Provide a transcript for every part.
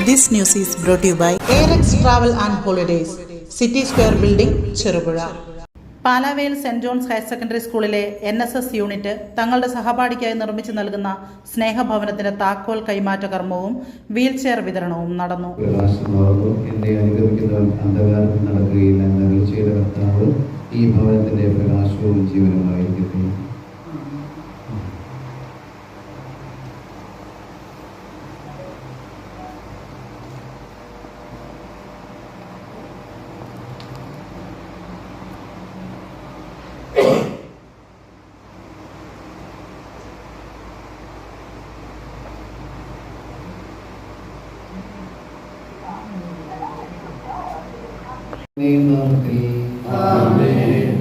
This news is brought to you by ARX Travel and Holidays, City Square Building, Cherupuzha. Palavel saint John's higher secondary സ്കൂളിലെ NSS unit തങ്ങളുടെ സഹപാഠിക്കായി നിർമ്മിച്ചു നൽകുന്ന സ്നേഹഭവനത്തിന്റെ താക്കോൽ കൈമാറ്റ കർമ്മവും വീൽചെയർ വിതരണവും നടന്നു. ഈ ഭവനത്തിന്റെ പ്രകാശവും ജീവനുമായിരിക്കട്ടെ.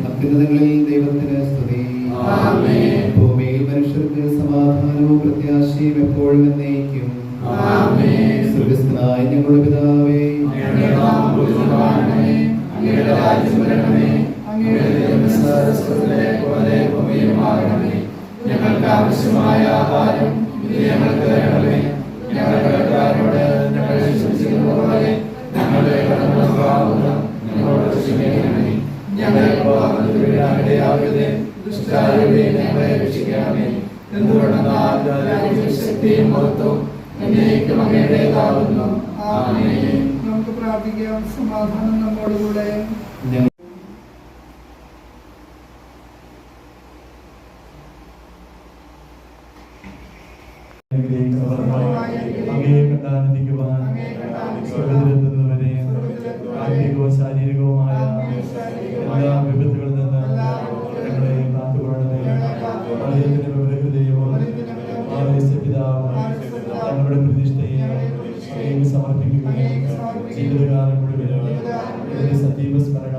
അത്യുന്നതങ്ങളിൽ ദൈവത്തിന് സ്തുതി. ഭൂമിയിൽ മനുഷ്യർക്ക് സമാധാനവും പ്രത്യാശയും എപ്പോഴും എന്നേക്കും. സ്വർഗ്ഗസ്ഥനായ ഞങ്ങളുടെ പിതാവേ, ഞങ്ങൾക്ക് ആവശ്യമായ ആഹാരം ഞങ്ങൾക്ക് തരണമേ. ഞങ്ങളുടെ കടക്കാരോട് ഞങ്ങൾ ക്ഷമിച്ചിരിക്കുന്നതുപോലെ ഞങ്ങളുടെ കടങ്ങളെ ഞങ്ങളോട് ക്ഷമിക്കണമേ. ഞങ്ങളെ ഇടയാകരുതേ, ദുഷ്ടാരൂപേ ഞങ്ങളെ രക്ഷിക്കണമേ. എന്തുകൊണ്ടെന്നാൽ ശക്തിയും മഹത്വവും എന്നേക്കും അങ്ങയുടേതാകുന്നു. ആമേൻ. നമുക്ക് പ്രാർത്ഥിക്കാം. സമാധാനം നമ്മോടുകൂടെ. ശാരീരികവുമായ എല്ലാ വിപത്തുകളിൽ നിന്ന് ഞങ്ങളെ കാത്തുകൊള്ളണമേ. ഞങ്ങളുടെ പ്രതിഷ്ഠയെ സമർപ്പിക്കുകയും ജീവിതകാലം മുഴുവൻ സജീവ സ്മരണ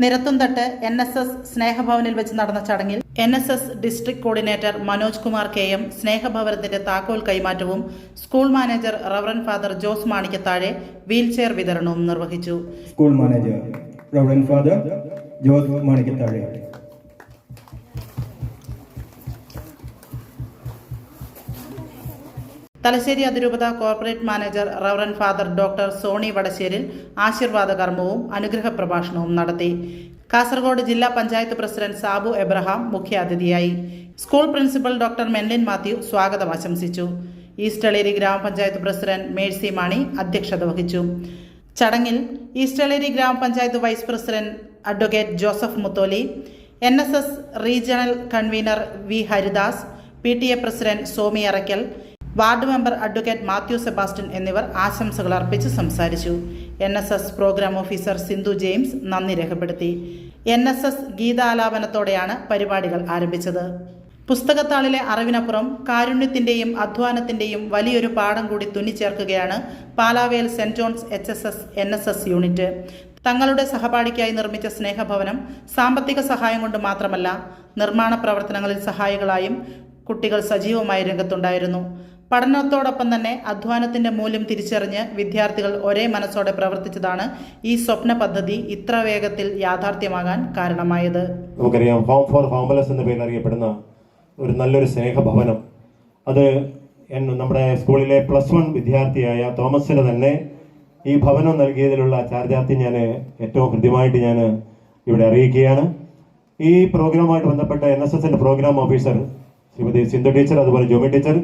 നിരത്തുംതട്ട് NSS സ്നേഹഭവനിൽ വെച്ച് നടന്ന ചടങ്ങിൽ NSS district coordinator Manoj Kumar KM സ്നേഹഭവനത്തിന്റെ താക്കോൽ കൈമാറ്റവും school manager reverend father Jose Manikkathazhe wheelchair വിതരണവും നിർവഹിച്ചു. School manager reverend father Jose Manikkathazhe. Thalassery അതിരൂപത corporate manager reverend father doctor Sony Vadasseril ആശീർവാദ കർമ്മവും അനുഗ്രഹ പ്രഭാഷണവും നടത്തി. കാസർഗോഡ് ജില്ലാ പഞ്ചായത്ത് പ്രസിഡന്റ് സാബു എബ്രഹാം മുഖ്യാതിഥിയായി. School principal doctor Menlin Mathew സ്വാഗതം ആശംസിച്ചു. ഈസ്റ്റ് എളേരി ഗ്രാമപഞ്ചായത്ത് പ്രസിഡന്റ് മേഴ്സി മാണി അധ്യക്ഷത വഹിച്ചു. ചടങ്ങിൽ ഈസ്റ്റ് എളേരി ഗ്രാമപഞ്ചായത്ത് vice president advocate Joseph Mutholi, NSS regional convener V Haridas, PTA president Somi Arackal, ward member advocate Mathew Sebastian എന്നിവർ ആശംസകൾ അർപ്പിച്ച് സംസാരിച്ചു. NSS programme officer Sindhu James നന്ദി രേഖപ്പെടുത്തി. NSS ഗീതാലാപനത്തോടെയാണ് പരിപാടികൾ ആരംഭിച്ചത്. പുസ്തകത്താളിലെ അറിവിനപ്പുറം കാരുണ്യത്തിന്റെയും അധ്വാനത്തിന്റെയും വലിയൊരു പാഠം കൂടി തുന്നിച്ചേർക്കുകയാണ് Palavel saint John's NSS unit. തങ്ങളുടെ സഹപാഠിക്കായി നിർമ്മിച്ച സ്നേഹഭവനം സാമ്പത്തിക സഹായം കൊണ്ട് മാത്രമല്ല, നിർമ്മാണ പ്രവർത്തനങ്ങളിൽ സഹായികളായും കുട്ടികൾ സജീവമായി രംഗത്തുണ്ടായിരുന്നു. പഠനത്തോടൊപ്പം തന്നെ അധ്വാനത്തിന്റെ മൂല്യം തിരിച്ചറിഞ്ഞ് വിദ്യാർത്ഥികൾ ഒരേ മനസ്സോടെ പ്രവർത്തിച്ചതാണ് ഈ സ്വപ്ന പദ്ധതി ഇത്ര വേഗത്തിൽ യാഥാർത്ഥ്യമാകാൻ കാരണമായത്. നമുക്കറിയാം, ഹോം ഫോർ ഹോംലെസ് എന്ന പേരിൽ അറിയപ്പെടുന്ന ഒരു നല്ലൊരു സ്നേഹഭവനം, അത് നമ്മുടെ സ്കൂളിലെ +1 വിദ്യാർത്ഥിയായ തോമസിന് തന്നെ ഈ ഭവനം നൽകിയതിലുള്ള ചാരിതാർത്ഥ്യം ഞാൻ ഏറ്റവും കൃത്യമായിട്ട് ഞാൻ ഇവിടെ അറിയിക്കുകയാണ്. ഈ പ്രോഗ്രാമുമായിട്ട് ബന്ധപ്പെട്ട NSSന്റെ program officer Shrimati Sindhu teacher, അതുപോലെ ജോമി ടീച്ചർ,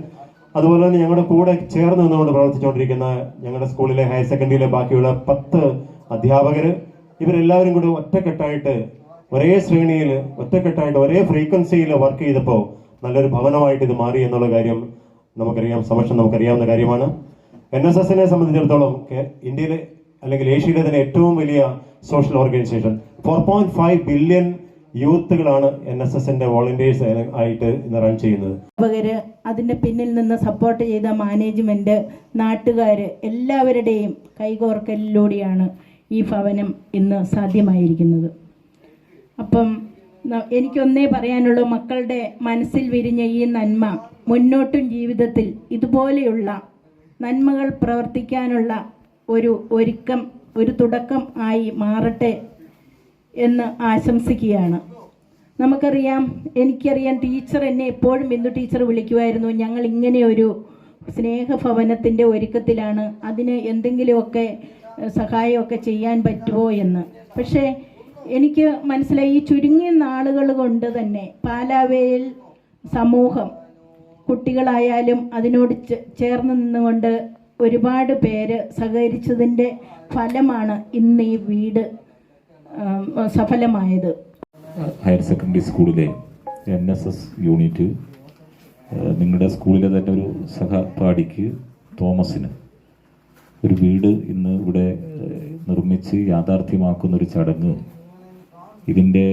അതുപോലെ തന്നെ ഞങ്ങളുടെ കൂടെ ചേർന്ന് നിന്നുകൊണ്ട് പ്രവർത്തിച്ചുകൊണ്ടിരിക്കുന്ന ഞങ്ങളുടെ സ്കൂളിലെ ഹയർ സെക്കൻഡറിയിലെ ബാക്കിയുള്ള 10 അധ്യാപകർ, ഇവരെല്ലാവരും കൂടി ഒറ്റക്കെട്ടായിട്ട് ഒരേ ശ്രേണിയിൽ ഒറ്റക്കെട്ടായിട്ട് ഒരേ ഫ്രീക്വൻസിയിൽ വർക്ക് ചെയ്തപ്പോൾ നല്ലൊരു ഭവനമായിട്ട് ഇത് മാറി എന്നുള്ള കാര്യം നമുക്കറിയാവുന്ന കാര്യമാണ്. NSSനെ സംബന്ധിച്ചിടത്തോളം ഇന്ത്യയിലെ അല്ലെങ്കിൽ ഏഷ്യയിലെ തന്നെ ഏറ്റവും വലിയ സോഷ്യൽ ഓർഗനൈസേഷൻ, 4.5 ബില്യൺ യൂത്തുകളാണ് NSSന്റെ വോളണ്ടിയേഴ്സ് ആയിട്ട് ഇന്ന് റൺ ചെയ്യുന്നത്. അധ്യാപകര്, അതിൻ്റെ പിന്നിൽ നിന്ന് സപ്പോർട്ട് ചെയ്ത മാനേജ്മെൻറ്റ്, നാട്ടുകാർ എല്ലാവരുടെയും കൈകോർക്കലിലൂടെയാണ് ഈ ഭവനം ഇന്ന് സാധ്യമായിരിക്കുന്നത്. അപ്പം എനിക്കൊന്നേ പറയാനുള്ളൂ, മക്കളുടെ മനസ്സിൽ വിരിഞ്ഞ ഈ നന്മ മുന്നോട്ടും ജീവിതത്തിൽ ഇതുപോലെയുള്ള നന്മകൾ പ്രവർത്തിക്കാനുള്ള ഒരു തുടക്കം ആയി മാറട്ടെ എന്ന് ആശംസിക്കുകയാണ്. എനിക്കറിയാം ടീച്ചർ എന്നെ എപ്പോഴും ബിന്ദു ടീച്ചർ വിളിക്കുമായിരുന്നു, ഞങ്ങൾ ഇങ്ങനെ ഒരു സ്നേഹഭവനത്തിൻ്റെ ഒരുക്കത്തിലാണ്, അതിന് എന്തെങ്കിലുമൊക്കെ സഹായമൊക്കെ ചെയ്യാൻ പറ്റുമോ എന്ന്. പക്ഷേ എനിക്ക് മനസ്സിലായി, ഈ ചുരുങ്ങിയ നാളുകൾ കൊണ്ട് തന്നെ പാലാവേൽ സമൂഹം, കുട്ടികളായാലും അതിനോട് ചേർന്ന് നിന്നുകൊണ്ട് ഒരുപാട് പേര് സഹകരിച്ചതിൻ്റെ ഫലമാണ് ഇന്ന് ഈ വീട് സഫലമായത്. ഹയർ സെക്കൻഡറി സ്കൂളിലെ NSS യൂണിറ്റ് നിങ്ങളുടെ സ്കൂളിലെ തന്നെ ഒരു സഹപാഠിക്ക് തോമസിന് ഒരു വീട് ഇന്ന് ഇവിടെ നിർമ്മിച്ച് യാഥാർത്ഥ്യമാക്കുന്ന ഒരു ചടങ്ങ്, ഇതിൻ്റെ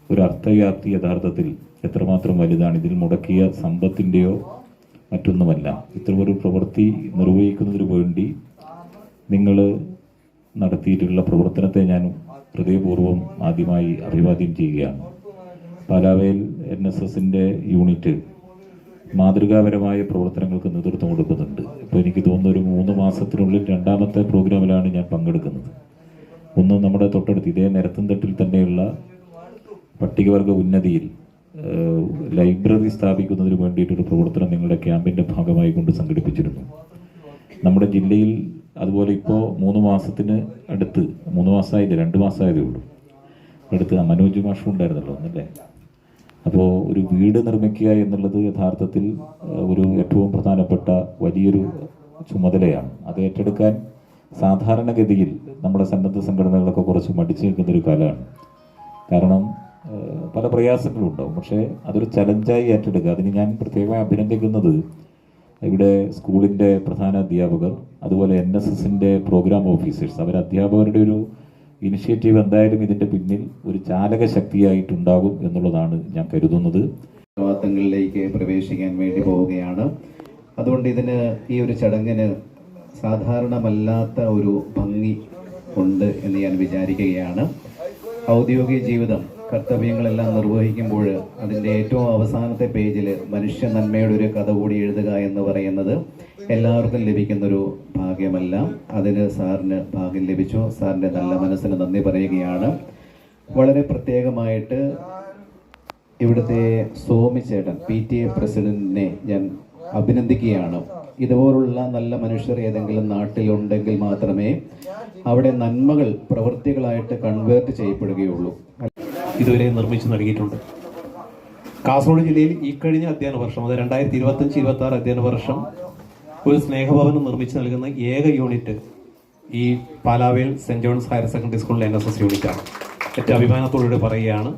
ഒരു അർത്ഥവ്യാപ്തി യഥാർത്ഥത്തിൽ എത്രമാത്രം വലുതാണ്. ഇതിൽ മുടക്കിയ സമ്പത്തിൻ്റെയോ മറ്റൊന്നുമല്ല. ഇത്തരമൊരു പ്രവൃത്തി നിർവഹിക്കുന്നതിന് വേണ്ടി നിങ്ങൾ നടത്തിയിട്ടുള്ള പ്രവർത്തനത്തെ ഞാൻ ഹൃദയപൂർവ്വം ആദ്യമായി അഭിവാദ്യം ചെയ്യുകയാണ്. പാലാവേൽ NSSന്റെ യൂണിറ്റ് മാതൃകാപരമായ പ്രവർത്തനങ്ങൾക്ക് നേതൃത്വം കൊടുക്കുന്നുണ്ട്. ഇപ്പോൾ എനിക്ക് തോന്നുന്നു ഒരു 3 മാസത്തിനുള്ളിൽ 2ാമത്തെ പ്രോഗ്രാമിലാണ് ഞാൻ പങ്കെടുക്കുന്നത്. ഒന്ന് നമ്മുടെ തൊട്ടടുത്ത് ഇതേ നിരത്തുംതട്ടിൽ തന്നെയുള്ള പട്ടികവർഗ ഉന്നതിയിൽ ലൈബ്രറി സ്ഥാപിക്കുന്നതിന് വേണ്ടിയിട്ടൊരു പ്രവർത്തനം നിങ്ങളുടെ ക്യാമ്പിൻ്റെ ഭാഗമായി കൊണ്ട് സംഘടിപ്പിച്ചിരുന്നു. നമ്മുടെ ജില്ലയിൽ അതുപോലെ ഇപ്പോൾ 3 മാസത്തിന് അടുത്ത്, 3 മാസമായില്ല, 2 മാസമായതേ ഉള്ളൂ, അടുത്ത് മനോജ് മാഷും ഉണ്ടായിരുന്നല്ലോ ഒന്നല്ലേ. അപ്പോൾ ഒരു വീട് നിർമ്മിക്കുക എന്നുള്ളത് യഥാർത്ഥത്തിൽ ഒരു ഏറ്റവും പ്രധാനപ്പെട്ട വലിയൊരു ചുമതലയാണ്. അത് ഏറ്റെടുക്കാൻ സാധാരണഗതിയിൽ നമ്മുടെ സന്നദ്ധ സംഘടനകളൊക്കെ കുറച്ച് മടിച്ചു നിൽക്കുന്നൊരു കാലമാണ്. കാരണം പല പ്രയാസങ്ങളും ഉണ്ടാവും. പക്ഷേ അതൊരു ചലഞ്ചായി ഏറ്റെടുക്കുക. അതിന് ഞാൻ പ്രത്യേകമായി അഭിനന്ദിക്കുന്നത് ഇവിടെ സ്കൂളിൻ്റെ പ്രധാന അധ്യാപകർ, അതുപോലെ NSSന്റെ പ്രോഗ്രാം ഓഫീസേഴ്സ്, അധ്യാപകരുടെ ഒരു ഇനിഷ്യേറ്റീവ് എന്തായാലും ഇതിൻ്റെ പിന്നിൽ ഒരു ചാലക ശക്തിയായിട്ടുണ്ടാകും എന്നുള്ളതാണ് ഞാൻ കരുതുന്നത്. ഉത്തരവാദിത്തങ്ങളിലേക്ക് പ്രവേശിക്കാൻ വേണ്ടി പോവുകയാണ്. അതുകൊണ്ട് ഈ ഒരു ചടങ്ങിന് സാധാരണമല്ലാത്ത ഒരു ഭംഗി ഉണ്ട് എന്ന് ഞാൻ വിചാരിക്കുകയാണ്. ഔദ്യോഗിക ജീവിതം, കർത്തവ്യങ്ങളെല്ലാം നിർവഹിക്കുമ്പോൾ അതിൻ്റെ ഏറ്റവും അവസാനത്തെ പേജിൽ മനുഷ്യ നന്മയുടെ ഒരു കഥ കൂടി എഴുതുക എന്ന് പറയുന്നത് എല്ലാവർക്കും ലഭിക്കുന്നൊരു ഭാഗ്യമല്ല. അതിന് സാറിന് ഭാഗ്യം ലഭിച്ചു. സാറിൻ്റെ നല്ല മനസ്സിന് നന്ദി പറയുകയാണ്. വളരെ പ്രത്യേകമായിട്ട് ഇവിടുത്തെ സോമിച്ചേട്ടൻ PTA പ്രസിഡന്റിനെ ഞാൻ അഭിനന്ദിക്കുകയാണ്. ഇതുപോലുള്ള നല്ല മനുഷ്യർ ഏതെങ്കിലും നാട്ടിലുണ്ടെങ്കിൽ മാത്രമേ അവിടെ നന്മകൾ പ്രവൃത്തികളായിട്ട് കൺവേർട്ട് ചെയ്യപ്പെടുകയുള്ളൂ. ഇതുവരെ നിർമ്മിച്ചു നൽകിയിട്ടുണ്ട്. കാസർഗോഡ് ജില്ലയിൽ ഈ കഴിഞ്ഞ അധ്യയന വർഷം, അത് 2025-26 അധ്യയന വർഷം, ഒരു സ്നേഹഭവനം നിർമ്മിച്ചു നൽകുന്ന ഏക യൂണിറ്റ് ഈ Palavel saint John's higher secondary സ്കൂളിലെ NSS യൂണിറ്റാണ്. ഏറ്റവും അഭിമാനത്തോടുകൂടി പറയുകയാണ്.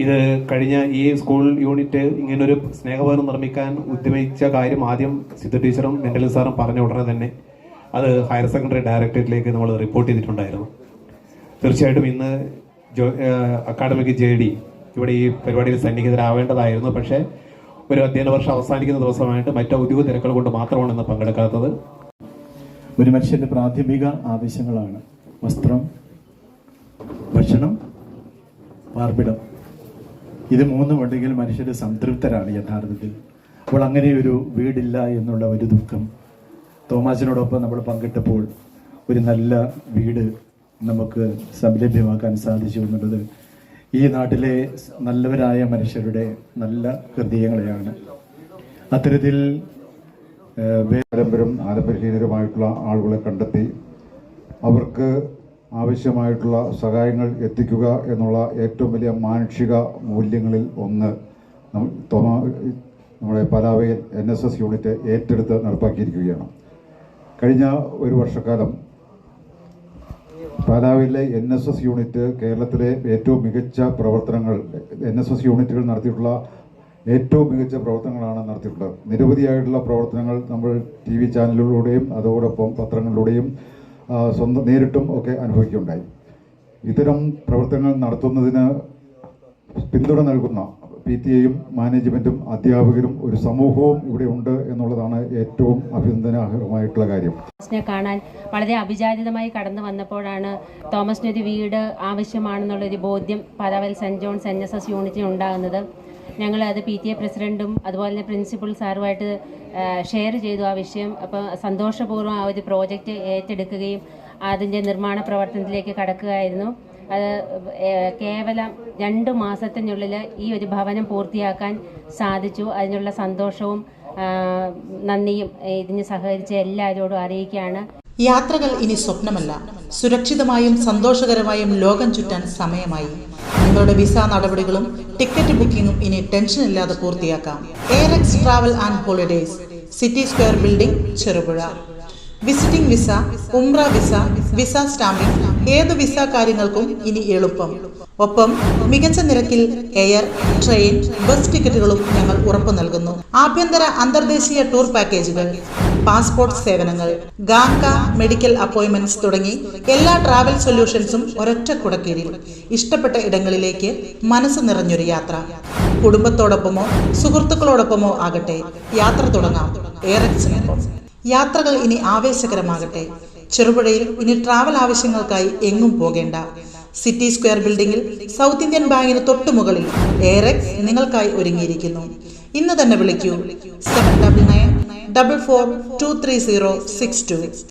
ഇത് കഴിഞ്ഞ ഈ സ്കൂൾ യൂണിറ്റ് ഇങ്ങനൊരു സ്നേഹഭവനം നിർമ്മിക്കാൻ ഉദ്യമിച്ച കാര്യം ആദ്യം സിദ്ധു ടീച്ചറും മെന്റൽ സാറും പറഞ്ഞ ഉടനെ തന്നെ അത് ഹയർ സെക്കൻഡറി ഡയറക്ടറേറ്റിലേക്ക് നമ്മൾ റിപ്പോർട്ട് ചെയ്തിട്ടുണ്ടായിരുന്നു. തീർച്ചയായിട്ടും ഇന്ന് അക്കാഡമിക് JD ഇവിടെ ഈ പരിപാടിയിൽ സന്നിഹിതരാവേണ്ടതായിരുന്നു. പക്ഷേ ഒരു അധ്യയന വർഷം അവസാനിക്കുന്ന ദിവസമായിട്ട് മറ്റ് ഔദ്യോഗിക തിരക്കുകൾ കൊണ്ട് മാത്രമാണ് ഇന്ന് പങ്കെടുക്കാത്തത്. ഒരു മനുഷ്യൻ്റെ പ്രാഥമിക ആവശ്യങ്ങളാണ് വസ്ത്രം, ഭക്ഷണം, പാർപ്പിടം. ഇത് 3 ഉണ്ടെങ്കിൽ മനുഷ്യർ സംതൃപ്തരാണ് യഥാർത്ഥത്തിൽ. അപ്പോൾ അങ്ങനെ ഒരു വീടില്ല എന്നുള്ള ഒരു ദുഃഖം തോമാസിനോടൊപ്പം നമ്മൾ പങ്കിട്ടപ്പോൾ ഒരു നല്ല വീട് നമുക്ക് സംലഭ്യമാക്കാൻ സാധിച്ചു എന്നുള്ളത് ഈ നാട്ടിലെ നല്ലവരായ മനുഷ്യരുടെ നല്ല ഹൃദയങ്ങളെയാണ്. അത്തരത്തിൽ പാരമ്പര്യം ആലംബരഹീനരുമായിട്ടുള്ള ആളുകളെ കണ്ടെത്തി അവർക്ക് ആവശ്യമായിട്ടുള്ള സഹായങ്ങൾ എത്തിക്കുക എന്നുള്ള ഏറ്റവും വലിയ മാനുഷിക മൂല്യങ്ങളിൽ ഒന്ന് നമ്മുടെ പാലാവേൽ NSS യൂണിറ്റ് ഏറ്റെടുത്ത് നടപ്പാക്കിയിരിക്കുകയാണ്. കഴിഞ്ഞ ഒരു വർഷക്കാലം പാലാവിലെ NSS യൂണിറ്റ് കേരളത്തിലെ ഏറ്റവും മികച്ച പ്രവർത്തനങ്ങൾ, NSS യൂണിറ്റുകൾ നടത്തിയിട്ടുള്ള ഏറ്റവും മികച്ച പ്രവർത്തനങ്ങളാണ് നടത്തിയിട്ടുള്ളത്. നിരവധിയായിട്ടുള്ള പ്രവർത്തനങ്ങൾ നമ്മൾ TV ചാനലുകളിലൂടെയും അതോടൊപ്പം പത്രങ്ങളിലൂടെയും നേരിട്ടും ഒക്കെ അനുഭവിക്കുകയുണ്ടായി. ഇത്തരം പ്രവർത്തനങ്ങൾ നടത്തുന്നതിന് പിന്തുണ നൽകുന്ന PTA-യും മാനേജ്മെൻറ്റും അധ്യാപകരും ഒരു സമൂഹവും ഇവിടെ ഉണ്ട് എന്നുള്ളതാണ് ഏറ്റവും അഭിനന്ദനാർഹമായിട്ടുള്ള കാര്യം. തോമസിനെ കാണാൻ വളരെ അഭിജാതിതമായി കടന്നു വന്നപ്പോഴാണ് തോമസിനൊരു വീട് ആവശ്യമാണെന്നുള്ളൊരു ബോധ്യം പാലാവൽ സെൻറ്റ് ജോൺസ് NSS യൂണിറ്റിന് ഉണ്ടാകുന്നത്. ഞങ്ങൾ അത് PTA പ്രസിഡൻറ്റും അതുപോലെ തന്നെ പ്രിൻസിപ്പൽ സാറുമായിട്ട് ഷെയർ ചെയ്തു ആ വിഷയം. അപ്പോൾ സന്തോഷപൂർവ്വം ആ ഒരു പ്രോജക്റ്റ് ഏറ്റെടുക്കുകയും അതിൻ്റെ നിർമ്മാണ പ്രവർത്തനത്തിലേക്ക് കടക്കുകയായിരുന്നു. അത് കേവലം 2 മാസത്തിനുള്ളിൽ ഈ ഒരു ഭവനം പൂർത്തിയാക്കാൻ സാധിച്ചു. അതിനുള്ള സന്തോഷവും നന്ദിയും ഇതിന് സഹകരിച്ച എല്ലാവരോടും അറിയിക്കുകയാണ്. യാത്രകൾ ഇനി സ്വപ്നമല്ല, സുരക്ഷിതമായും സന്തോഷകരമായും ലോകം ചുറ്റാൻ സമയമായി. നിങ്ങളുടെ വിസ നടപടികളും ടിക്കറ്റ് ബുക്കിംഗും ഇനി ടെൻഷനില്ലാതെ പൂർത്തിയാക്കാം. Airex travel and holidays, city square building, Cherupuzha. Visiting visa, ഉംറ വിസ, വിസ സ്റ്റാമ്പിംഗ്, ഏത് വിസ കാര്യങ്ങൾക്കും ഇനി എളുപ്പം. ഒപ്പം മികച്ച നിരക്കിൽ എയർ, ട്രെയിൻ, ബസ് ടിക്കറ്റുകളും ഞങ്ങൾ ഉറപ്പു നൽകുന്നു. ആഭ്യന്തര അന്തർദേശീയ ടൂർ പാക്കേജുകൾ, പാസ്പോർട്ട് സേവനങ്ങൾ, ഗാങ്ക മെഡിക്കൽ അപ്പോയിന്റ്മെന്റ്സ് തുടങ്ങി എല്ലാ ട്രാവൽ സൊല്യൂഷൻസും ഒരൊറ്റ കുടക്കീഴിൽ. ഇഷ്ടപ്പെട്ട ഇടങ്ങളിലേക്ക് മനസ്സ് നിറഞ്ഞൊരു യാത്ര. കുടുംബത്തോടൊപ്പമോ സുഹൃത്തുക്കളോടൊപ്പമോ ആകട്ടെ, യാത്ര തുടങ്ങാം എയറെക്സിനൊപ്പം. യാത്രകൾ ഇനി ആവേശകരമാകട്ടെ. ചെറുപുഴയിൽ ഇനി ട്രാവൽ ആവശ്യങ്ങൾക്കായി എങ്ങും പോകേണ്ട. സിറ്റി സ്ക്വയർ ബിൽഡിംഗിൽ സൗത്ത് ഇന്ത്യൻ ബാങ്കിന് തൊട്ടുമുകളിൽ എയറെക്സ് നിങ്ങൾക്കായി ഒരുങ്ങിയിരിക്കുന്നു. ഇന്ന് തന്നെ വിളിക്കൂ 7994423062.